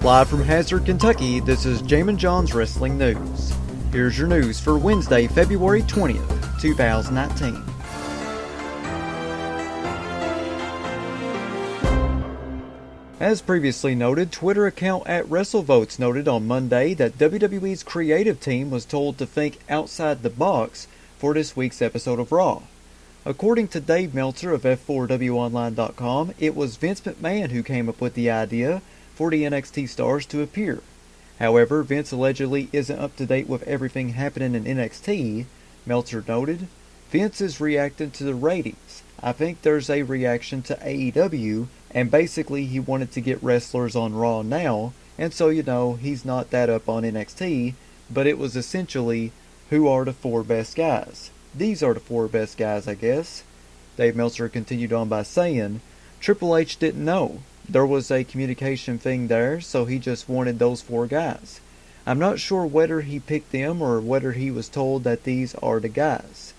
Live from Hazard, Kentucky, this is Jammin John's Wrestling News. Here's your news for Wednesday, February 20th, 2019. As previously noted, Twitter account @WrestleVotes noted on Monday that WWE's creative team was told to think outside the box for this week's episode of Raw. According to Dave Meltzer of F4WOnline.com, it was Vince McMahon who came up with the idea for the NXT stars to appear. However, Vince allegedly isn't up to date with everything happening in NXT. Meltzer noted, Vince is reacting to the ratings. I think there's a reaction to AEW, and basically he wanted to get wrestlers on Raw now, and so he's not that up on NXT, but it was essentially, who are the four best guys? These are the four best guys, I guess. Dave Meltzer continued on by saying, Triple H didn't know. There was a communication thing there, so he just wanted those four guys. I'm not sure whether he picked them or whether he was told that these are the guys.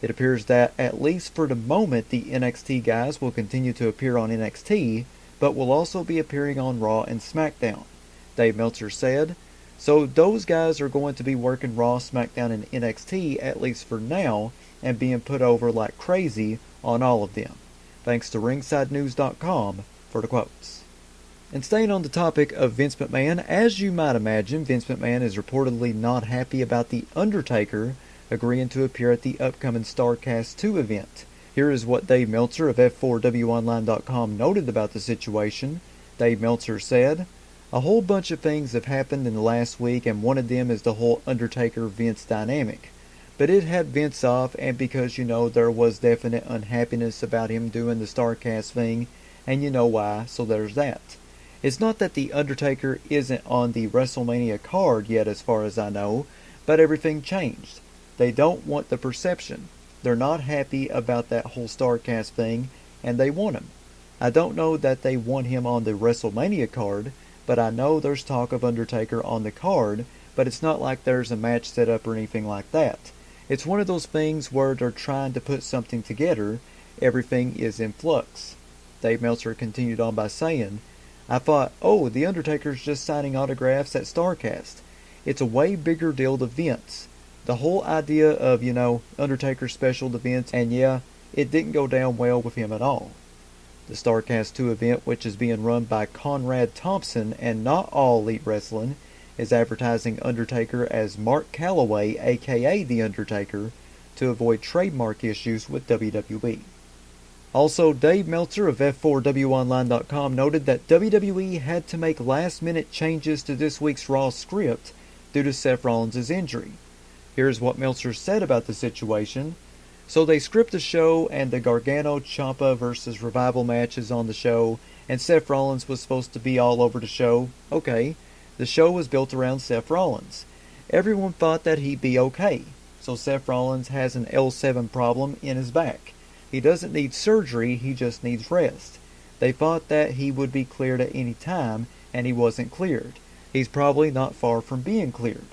It appears that, at least for the moment, the NXT guys will continue to appear on NXT, but will also be appearing on Raw and SmackDown. Dave Meltzer said, so those guys are going to be working Raw, SmackDown, and NXT, at least for now, and being put over like crazy on all of them. Thanks to RingsideNews.com for the quotes. And staying on the topic of Vince McMahon, as you might imagine, Vince McMahon is reportedly not happy about the Undertaker agreeing to appear at the upcoming Starrcast II event. Here is what Dave Meltzer of F4WOnline.com noted about the situation. Dave Meltzer said, a whole bunch of things have happened in the last week, and one of them is the whole Undertaker-Vince dynamic. But it had Vince off, and because there was definite unhappiness about him doing the Starrcast thing, and you know why, so there's that. It's not that the Undertaker isn't on the WrestleMania card yet as far as I know, but everything changed. They don't want the perception. They're not happy about that whole Starrcast thing, and they want him. I don't know that they want him on the WrestleMania card, but I know there's talk of Undertaker on the card, but it's not like there's a match set up or anything like that. It's one of those things where they're trying to put something together. Everything is in flux. Dave Meltzer continued on by saying, I thought, the Undertaker's just signing autographs at Starrcast. It's a way bigger deal to Vince. The whole idea of, Undertaker special to Vince, and it didn't go down well with him at all. The Starrcast II event, which is being run by Conrad Thompson and Not All Elite Wrestling, is advertising Undertaker as Mark Calloway, aka The Undertaker, to avoid trademark issues with WWE. Also, Dave Meltzer of F4WOnline.com noted that WWE had to make last-minute changes to this week's Raw script due to Seth Rollins' injury. Here's what Meltzer said about the situation. So they script the show, and the Gargano Ciampa versus Revival match is on the show, and Seth Rollins was supposed to be all over the show. Okay, the show was built around Seth Rollins. Everyone thought that he'd be okay. So Seth Rollins has an L7 problem in his back. He doesn't need surgery, he just needs rest. They thought that he would be cleared at any time, and he wasn't cleared. He's probably not far from being cleared.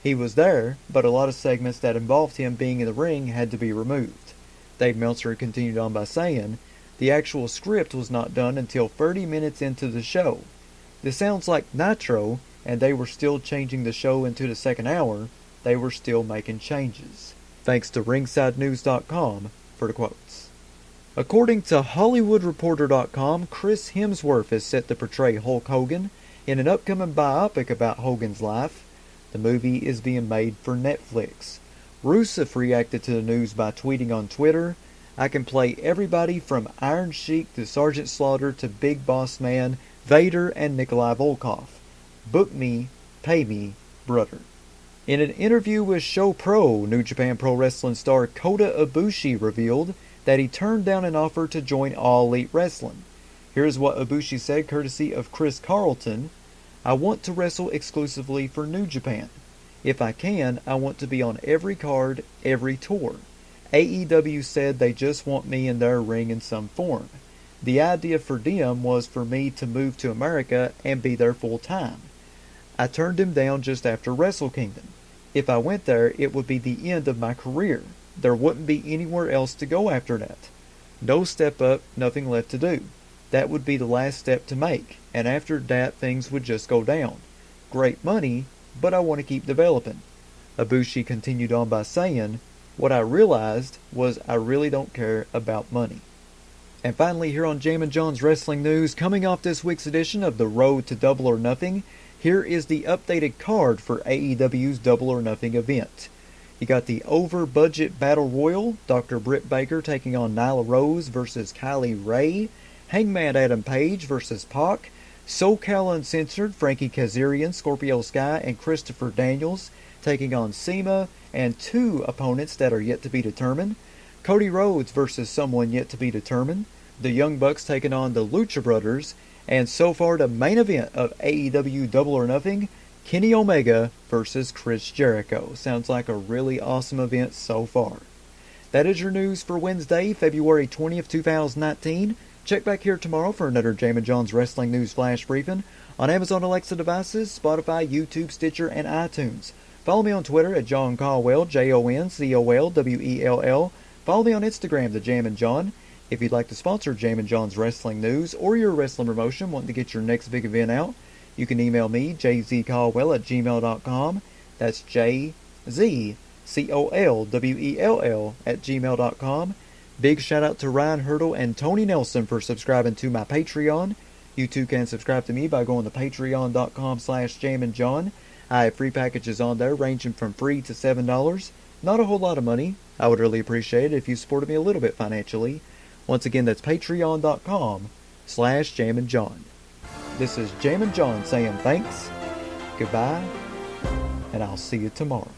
He was there, but a lot of segments that involved him being in the ring had to be removed. Dave Meltzer continued on by saying, the actual script was not done until 30 minutes into the show. This sounds like Nitro, and they were still changing the show into the second hour. They were still making changes. Thanks to RingsideNews.com for the quotes. According to HollywoodReporter.com, Chris Hemsworth is set to portray Hulk Hogan in an upcoming biopic about Hogan's life. The movie is being made for Netflix. Rusev reacted to the news by tweeting on Twitter, I can play everybody from Iron Sheik to Sergeant Slaughter to Big Boss Man, Vader, and Nikolai Volkov. Book me, pay me, brother. In an interview with Show Pro, New Japan Pro Wrestling star Kota Ibushi revealed that he turned down an offer to join All Elite Wrestling. Here's what Ibushi said courtesy of Chris Carlton. I want to wrestle exclusively for New Japan. If I can, I want to be on every card, every tour. AEW said they just want me in their ring in some form. The idea for them was for me to move to America and be there full time. I turned him down just after Wrestle Kingdom. If I went there, it would be the end of my career. There wouldn't be anywhere else to go after that. No step up, nothing left to do. That would be the last step to make, and after that things would just go down. Great money, but I want to keep developing. Ibushi continued on by saying, what I realized was I really don't care about money. And finally, here on Jammin' John's Wrestling News, coming off this week's edition of The Road to Double or Nothing, here is the updated card for AEW's Double or Nothing event. You got the over-budget Battle Royal, Dr. Britt Baker taking on Nyla Rose versus Kylie Ray, Hangman Adam Page versus Pac, SoCal Uncensored, Frankie Kazarian, Scorpio Sky, and Christopher Daniels taking on CIMA, and two opponents that are yet to be determined. Cody Rhodes versus someone yet to be determined. The Young Bucks taking on the Lucha Brothers. And so far, the main event of AEW Double or Nothing, Kenny Omega versus Chris Jericho. Sounds like a really awesome event so far. That is your news for Wednesday, February 20th, 2019. Check back here tomorrow for another Jammin' John's Wrestling News Flash Briefing on Amazon Alexa devices, Spotify, YouTube, Stitcher, and iTunes. Follow me on Twitter at John Caldwell, JONCOLWELL. Follow me on Instagram, The Jammin' John. If you'd like to sponsor Jammin' John's Wrestling News or your wrestling promotion wanting to get your next big event out, you can email me, jzcaldwell@gmail.com. That's JZCOLWELL@gmail.com. Big shout out to Ryan Hurdle and Tony Nelson for subscribing to my Patreon. You too can subscribe to me by going to patreon.com/JamminJohn. I have free packages on there ranging from free to $7. Not a whole lot of money. I would really appreciate it if you supported me a little bit financially. Once again, that's patreon.com/JamminJohn. This is Jammin' John saying thanks, goodbye, and I'll see you tomorrow.